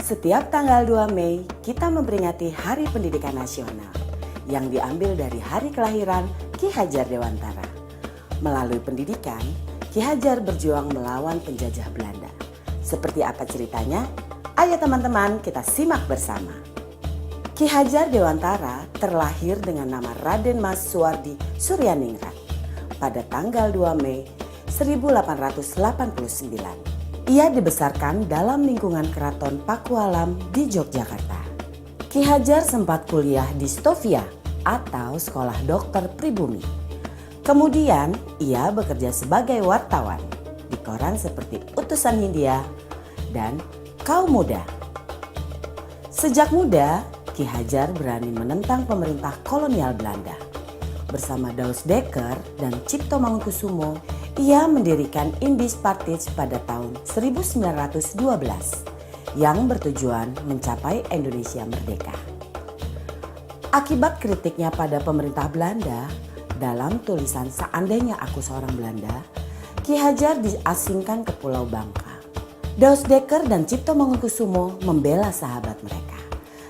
Setiap tanggal 2 Mei, kita memperingati Hari Pendidikan Nasional yang diambil dari hari kelahiran Ki Hajar Dewantara. Melalui pendidikan, Ki Hajar berjuang melawan penjajah Belanda. Seperti apa ceritanya? Ayo teman-teman, kita simak bersama. Ki Hajar Dewantara terlahir dengan nama Raden Mas Suwardi Suryaningrat pada tanggal 2 Mei 1889. Ia dibesarkan dalam lingkungan Keraton Pakualam di Yogyakarta. Ki Hajar sempat kuliah di Stovia atau Sekolah Dokter Pribumi. Kemudian ia bekerja sebagai wartawan di koran seperti Utusan Hindia dan Kaum Muda. Sejak muda, Ki Hajar berani menentang pemerintah kolonial Belanda. Bersama Daus Dekker dan Cipto Mangunkusumo, ia mendirikan Indis Partij pada tahun 1912 yang bertujuan mencapai Indonesia merdeka. Akibat kritiknya pada pemerintah Belanda, dalam tulisan Seandainya Aku Seorang Belanda, Ki Hajar diasingkan ke Pulau Bangka. Daus Dekker dan Cipto Mangunkusumo membela sahabat mereka,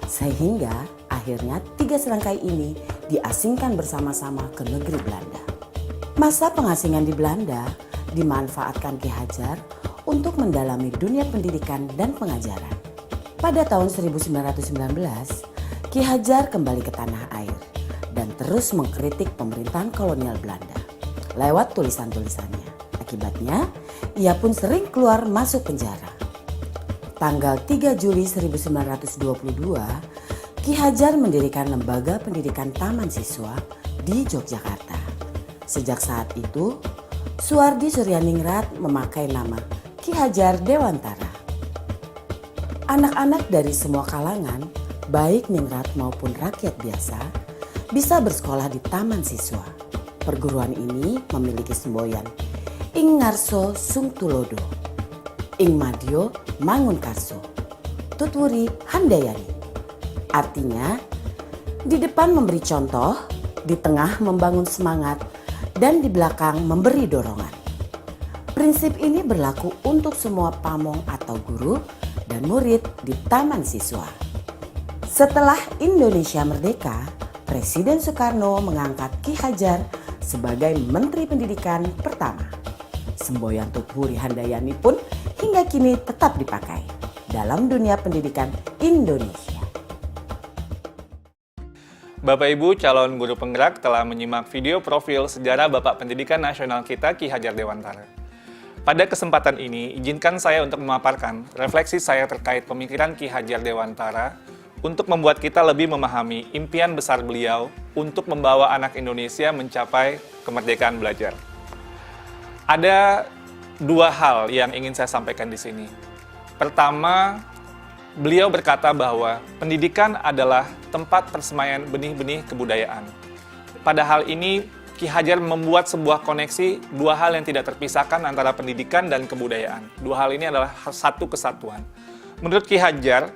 sehingga akhirnya tiga serangkai ini diasingkan bersama-sama ke negeri Belanda. Masa pengasingan di Belanda dimanfaatkan Ki Hajar untuk mendalami dunia pendidikan dan pengajaran. Pada tahun 1919, Ki Hajar kembali ke tanah air dan terus mengkritik pemerintahan kolonial Belanda lewat tulisan-tulisannya. Akibatnya, ia pun sering keluar masuk penjara. Tanggal 3 Juli 1922, Ki Hajar mendirikan Lembaga Pendidikan Taman Siswa di Yogyakarta. Sejak saat itu, Suwardi Suryaningrat memakai nama Ki Hajar Dewantara. Anak-anak dari semua kalangan, baik ningrat maupun rakyat biasa, bisa bersekolah di Taman Siswa. Perguruan ini memiliki semboyan Ing Ngarso Sung Tulodo, Ing Madyo Mangunkarso, Tutwuri Handayani. Artinya, di depan memberi contoh, di tengah membangun semangat, dan di belakang memberi dorongan. Prinsip ini berlaku untuk semua pamong atau guru dan murid di Taman Siswa. Setelah Indonesia merdeka, Presiden Soekarno mengangkat Ki Hajar sebagai Menteri Pendidikan pertama. Semboyan Tutwuri Handayani pun hingga kini tetap dipakai dalam dunia pendidikan Indonesia. Bapak Ibu calon guru penggerak telah menyimak video profil sejarah Bapak Pendidikan Nasional kita Ki Hajar Dewantara. Pada kesempatan ini, izinkan saya untuk memaparkan refleksi saya terkait pemikiran Ki Hajar Dewantara untuk membuat kita lebih memahami impian besar beliau untuk membawa anak Indonesia mencapai kemerdekaan belajar. Ada dua hal yang ingin saya sampaikan di sini. Pertama, beliau berkata bahwa pendidikan adalah tempat persemaian benih-benih kebudayaan. Pada hal ini, Ki Hajar membuat sebuah koneksi dua hal yang tidak terpisahkan antara pendidikan dan kebudayaan. Dua hal ini adalah satu kesatuan. Menurut Ki Hajar,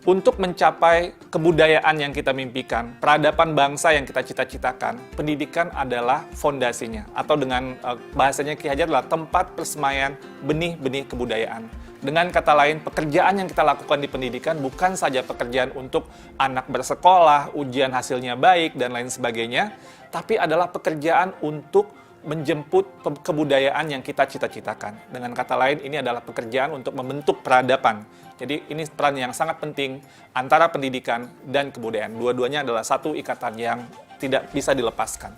untuk mencapai kebudayaan yang kita mimpikan, peradaban bangsa yang kita cita-citakan, pendidikan adalah fondasinya. Atau dengan bahasanya Ki Hajar adalah tempat persemaian benih-benih kebudayaan. Dengan kata lain, pekerjaan yang kita lakukan di pendidikan bukan saja pekerjaan untuk anak bersekolah, ujian hasilnya baik, dan lain sebagainya, tapi adalah pekerjaan untuk menjemput kebudayaan yang kita cita-citakan. Dengan kata lain, ini adalah pekerjaan untuk membentuk peradaban. Jadi ini peran yang sangat penting antara pendidikan dan kebudayaan. Dua-duanya adalah satu ikatan yang tidak bisa dilepaskan.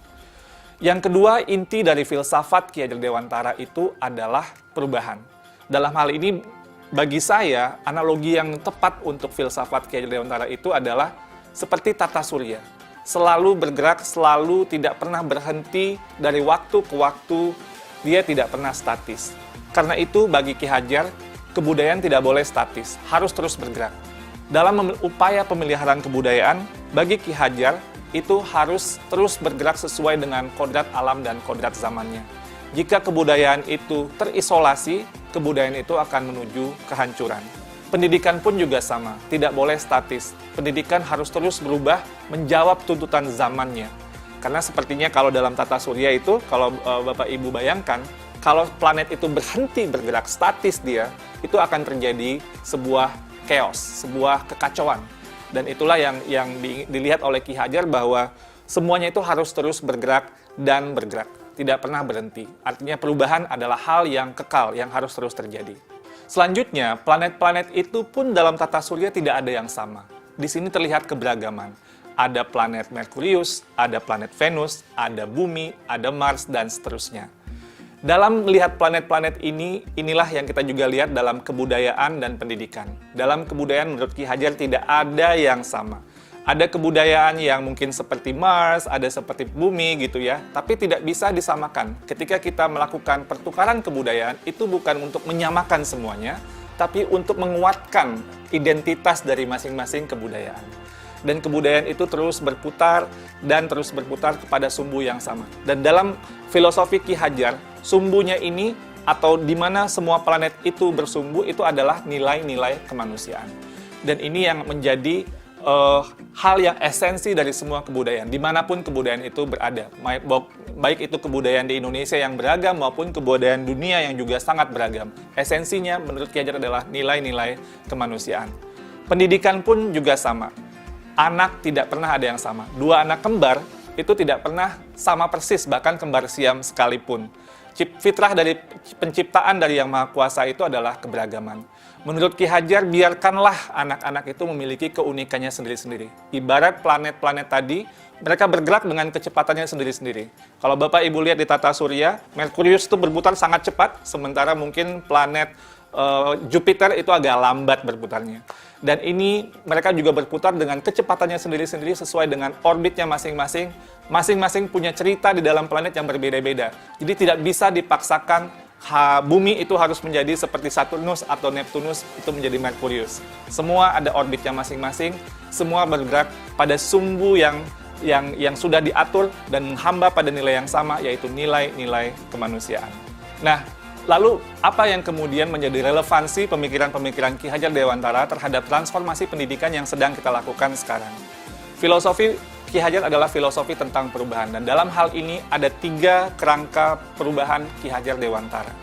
Yang kedua, inti dari filsafat Ki Hajar Dewantara itu adalah perubahan. Dalam hal ini, bagi saya, analogi yang tepat untuk filsafat Ki Hajar Dewantara itu adalah seperti tata surya. Selalu bergerak, selalu tidak pernah berhenti dari waktu ke waktu, dia tidak pernah statis. Karena itu, bagi Ki Hajar, kebudayaan tidak boleh statis, harus terus bergerak. Dalam upaya pemeliharaan kebudayaan, bagi Ki Hajar, itu harus terus bergerak sesuai dengan kodrat alam dan kodrat zamannya. Jika kebudayaan itu terisolasi, kebudayaan itu akan menuju kehancuran. Pendidikan pun juga sama, tidak boleh statis. Pendidikan harus terus berubah, menjawab tuntutan zamannya. Karena sepertinya kalau dalam tata surya itu, kalau Bapak Ibu bayangkan, kalau planet itu berhenti bergerak, statis dia, itu akan terjadi sebuah chaos, sebuah kekacauan. Dan itulah yang dilihat oleh Ki Hajar bahwa semuanya itu harus terus bergerak dan bergerak, tidak pernah berhenti. Artinya perubahan adalah hal yang kekal, yang harus terus terjadi. Selanjutnya, planet-planet itu pun dalam tata surya tidak ada yang sama. Di sini terlihat keberagaman. Ada planet Merkurius, ada planet Venus, ada Bumi, ada Mars, dan seterusnya. Dalam melihat planet-planet ini, inilah yang kita juga lihat dalam kebudayaan dan pendidikan. Dalam kebudayaan menurut Ki Hajar tidak ada yang sama. Ada kebudayaan yang mungkin seperti Mars, ada seperti Bumi gitu ya, tapi tidak bisa disamakan. Ketika kita melakukan pertukaran kebudayaan, itu bukan untuk menyamakan semuanya, tapi untuk menguatkan identitas dari masing-masing kebudayaan. Dan kebudayaan itu terus berputar dan terus berputar kepada sumbu yang sama. Dan dalam filosofi Ki Hajar, sumbunya ini atau di mana semua planet itu bersumbu itu adalah nilai-nilai kemanusiaan. Dan ini yang menjadi hal yang esensi dari semua kebudayaan, dimanapun kebudayaan itu berada. Baik itu kebudayaan di Indonesia yang beragam maupun kebudayaan dunia yang juga sangat beragam. Esensinya menurut Ki Hajar adalah nilai-nilai kemanusiaan. Pendidikan pun juga sama. Anak tidak pernah ada yang sama. Dua anak kembar itu tidak pernah sama persis, bahkan kembar siam sekalipun. Fitrah dari penciptaan dari Yang Maha Kuasa itu adalah keberagaman. Menurut Ki Hajar, biarkanlah anak-anak itu memiliki keunikannya sendiri-sendiri. Ibarat planet-planet tadi, mereka bergerak dengan kecepatannya sendiri-sendiri. Kalau Bapak Ibu lihat di tata surya, Merkurius itu berputar sangat cepat, sementara mungkin planet Jupiter itu agak lambat berputarnya. Dan ini mereka juga berputar dengan kecepatannya sendiri-sendiri sesuai dengan orbitnya masing-masing. Masing-masing punya cerita di dalam planet yang berbeda-beda. Jadi tidak bisa dipaksakan Bumi itu harus menjadi seperti Saturnus atau Neptunus itu menjadi Merkurius. Semua ada orbitnya masing-masing, semua bergerak pada sumbu yang sudah diatur dan menghamba pada nilai yang sama, yaitu nilai-nilai kemanusiaan. Nah, lalu apa yang kemudian menjadi relevansi pemikiran-pemikiran Ki Hajar Dewantara terhadap transformasi pendidikan yang sedang kita lakukan sekarang? Filosofi Ki Hajar adalah filosofi tentang perubahan, dan dalam hal ini ada 3 kerangka perubahan Ki Hajar Dewantara.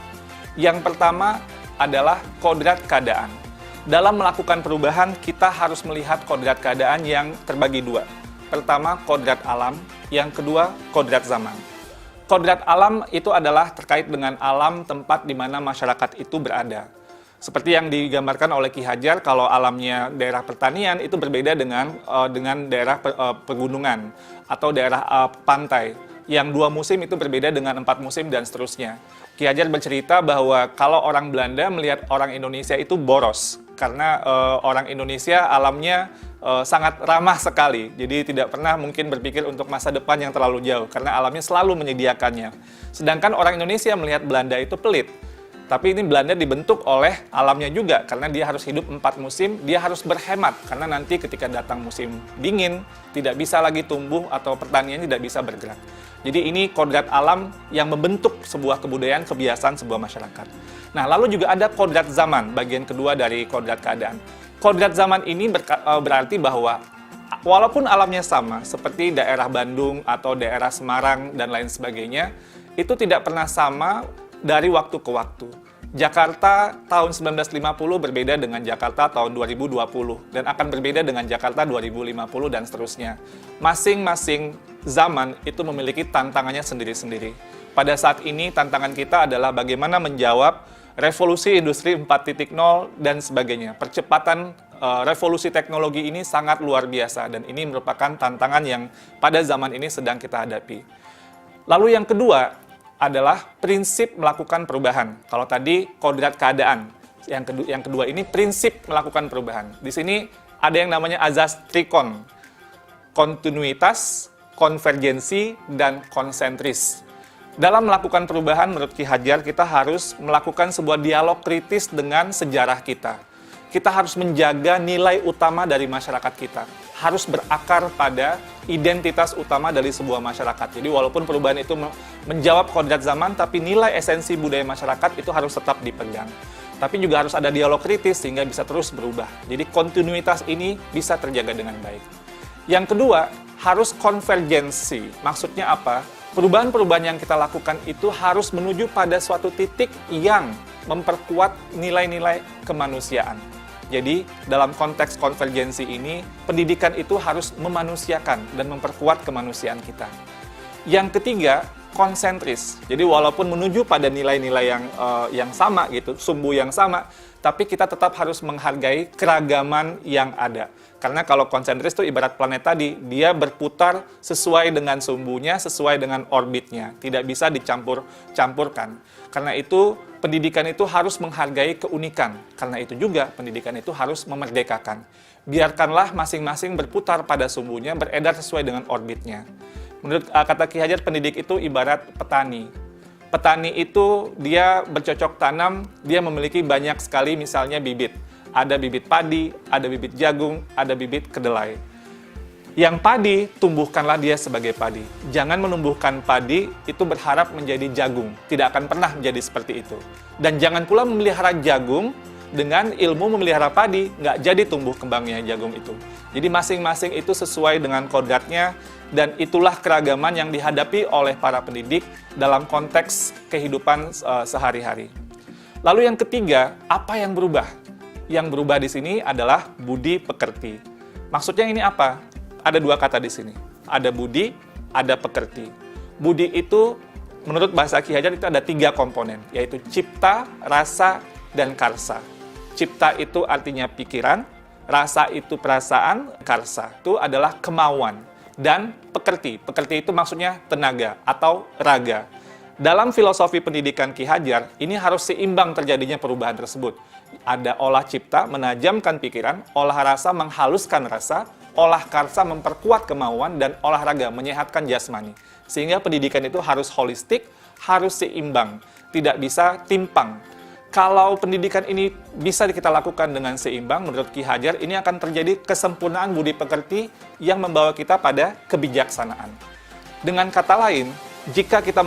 Yang pertama adalah kodrat keadaan. Dalam melakukan perubahan, kita harus melihat kodrat keadaan yang terbagi 2. Pertama, kodrat alam, yang kedua, kodrat zaman. Kodrat alam itu adalah terkait dengan alam tempat di mana masyarakat itu berada. Seperti yang digambarkan oleh Ki Hajar, kalau alamnya daerah pertanian itu berbeda dengan daerah pegunungan atau daerah pantai. Yang 2 musim itu berbeda dengan 4 musim dan seterusnya. Ki Hajar bercerita bahwa kalau orang Belanda melihat orang Indonesia itu boros, karena orang Indonesia alamnya sangat ramah sekali. Jadi tidak pernah mungkin berpikir untuk masa depan yang terlalu jauh, karena alamnya selalu menyediakannya. Sedangkan orang Indonesia melihat Belanda itu pelit. Tapi ini Belanda dibentuk oleh alamnya juga, karena dia harus hidup 4 musim, dia harus berhemat, karena nanti ketika datang musim dingin, tidak bisa lagi tumbuh atau pertanian tidak bisa bergerak. Jadi ini kodrat alam yang membentuk sebuah kebudayaan, kebiasaan sebuah masyarakat. Nah, lalu juga ada kodrat zaman, bagian kedua dari kodrat keadaan. Kodrat zaman ini berarti bahwa walaupun alamnya sama, seperti daerah Bandung atau daerah Semarang dan lain sebagainya, itu tidak pernah sama dari waktu ke waktu. Jakarta tahun 1950 berbeda dengan Jakarta tahun 2020 dan akan berbeda dengan Jakarta 2050 dan seterusnya. Masing-masing zaman itu memiliki tantangannya sendiri-sendiri. Pada saat ini tantangan kita adalah bagaimana menjawab revolusi industri 4.0 dan sebagainya. Percepatan revolusi teknologi ini sangat luar biasa dan ini merupakan tantangan yang pada zaman ini sedang kita hadapi. Lalu yang kedua adalah prinsip melakukan perubahan. Kalau tadi kodrat keadaan, yang kedua ini prinsip melakukan perubahan. Di sini ada yang namanya azas trikon, kontinuitas, konvergensi, dan konsentris. Dalam melakukan perubahan, menurut Ki Hajar, kita harus melakukan sebuah dialog kritis dengan sejarah kita. Kita harus menjaga nilai utama dari masyarakat kita. Harus berakar pada identitas utama dari sebuah masyarakat. Jadi walaupun perubahan itu menjawab kodrat zaman, tapi nilai esensi budaya masyarakat itu harus tetap dipegang. Tapi juga harus ada dialog kritis sehingga bisa terus berubah. Jadi kontinuitas ini bisa terjaga dengan baik. Yang kedua, harus konvergensi. Maksudnya apa? Perubahan-perubahan yang kita lakukan itu harus menuju pada suatu titik yang memperkuat nilai-nilai kemanusiaan. Jadi, dalam konteks konvergensi ini, pendidikan itu harus memanusiakan dan memperkuat kemanusiaan kita. Yang ketiga, konsentris. Jadi, walaupun menuju pada nilai-nilai yang sama gitu, sumbu yang sama, tapi kita tetap harus menghargai keragaman yang ada. Karena kalau konsentris itu ibarat planet tadi, dia berputar sesuai dengan sumbunya, sesuai dengan orbitnya. Tidak bisa dicampur-campurkan. Karena itu, pendidikan itu harus menghargai keunikan. Karena itu juga, pendidikan itu harus memerdekakan. Biarkanlah masing-masing berputar pada sumbunya, beredar sesuai dengan orbitnya. Menurut kata Ki Hajar, pendidik itu ibarat petani. Petani itu dia bercocok tanam, dia memiliki banyak sekali misalnya bibit. Ada bibit padi, ada bibit jagung, ada bibit kedelai. Yang padi, tumbuhkanlah dia sebagai padi. Jangan menumbuhkan padi itu berharap menjadi jagung. Tidak akan pernah menjadi seperti itu. Dan jangan pula memelihara jagung dengan ilmu memelihara padi, nggak jadi tumbuh kembangnya jagung itu. Jadi masing-masing itu sesuai dengan kodratnya, dan itulah keragaman yang dihadapi oleh para pendidik dalam konteks kehidupan sehari-hari. Lalu yang ketiga, apa yang berubah? Yang berubah di sini adalah budi pekerti. Maksudnya ini apa? Ada dua kata di sini. Ada budi, ada pekerti. Budi itu, menurut bahasa Ki Hajar, itu ada 3 komponen, yaitu cipta, rasa, dan karsa. Cipta itu artinya pikiran, rasa itu perasaan, karsa itu adalah kemauan. Dan pekerti. Pekerti itu maksudnya tenaga atau raga. Dalam filosofi pendidikan Ki Hajar, ini harus seimbang terjadinya perubahan tersebut. Ada olah cipta, menajamkan pikiran, olah rasa, menghaluskan rasa, olah karsa, memperkuat kemauan, dan olahraga, menyehatkan jasmani. Sehingga pendidikan itu harus holistik, harus seimbang, tidak bisa timpang. Kalau pendidikan ini bisa kita lakukan dengan seimbang, menurut Ki Hajar, ini akan terjadi kesempurnaan budi pekerti yang membawa kita pada kebijaksanaan. Dengan kata lain, jika kita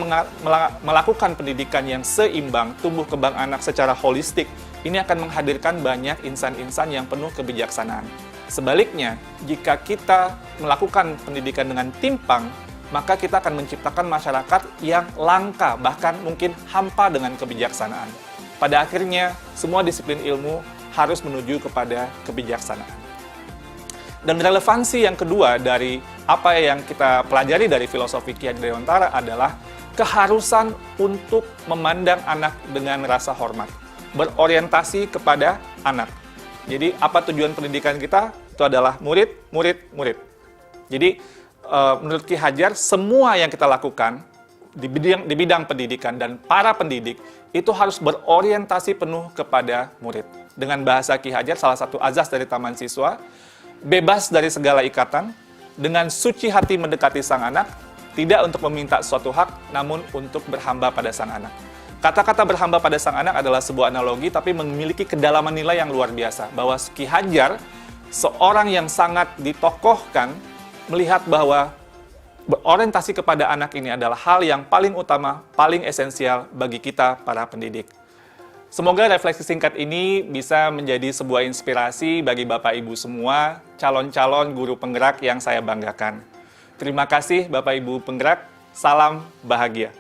melakukan pendidikan yang seimbang, tumbuh kembang anak secara holistik, ini akan menghadirkan banyak insan-insan yang penuh kebijaksanaan. Sebaliknya, jika kita melakukan pendidikan dengan timpang, maka kita akan menciptakan masyarakat yang langka, bahkan mungkin hampa dengan kebijaksanaan. Pada akhirnya, semua disiplin ilmu harus menuju kepada kebijaksanaan. Dan relevansi yang kedua dari apa yang kita pelajari dari filosofi Ki Hajar Dewantara adalah keharusan untuk memandang anak dengan rasa hormat, berorientasi kepada anak. Jadi, apa tujuan pendidikan kita? Itu adalah murid, murid, murid. Jadi, menurut Ki Hajar, semua yang kita lakukan di bidang pendidikan dan para pendidik itu harus berorientasi penuh kepada murid. Dengan bahasa Ki Hajar, salah satu azas dari Taman Siswa, bebas dari segala ikatan, dengan suci hati mendekati sang anak, tidak untuk meminta suatu hak, namun untuk berhamba pada sang anak. Kata-kata berhamba pada sang anak adalah sebuah analogi, tapi memiliki kedalaman nilai yang luar biasa. Bahwa Ki Hajar, seorang yang sangat ditokohkan, melihat bahwa berorientasi kepada anak ini adalah hal yang paling utama, paling esensial bagi kita para pendidik. Semoga refleksi singkat ini bisa menjadi sebuah inspirasi bagi Bapak Ibu semua, calon-calon guru penggerak yang saya banggakan. Terima kasih Bapak Ibu penggerak, salam bahagia.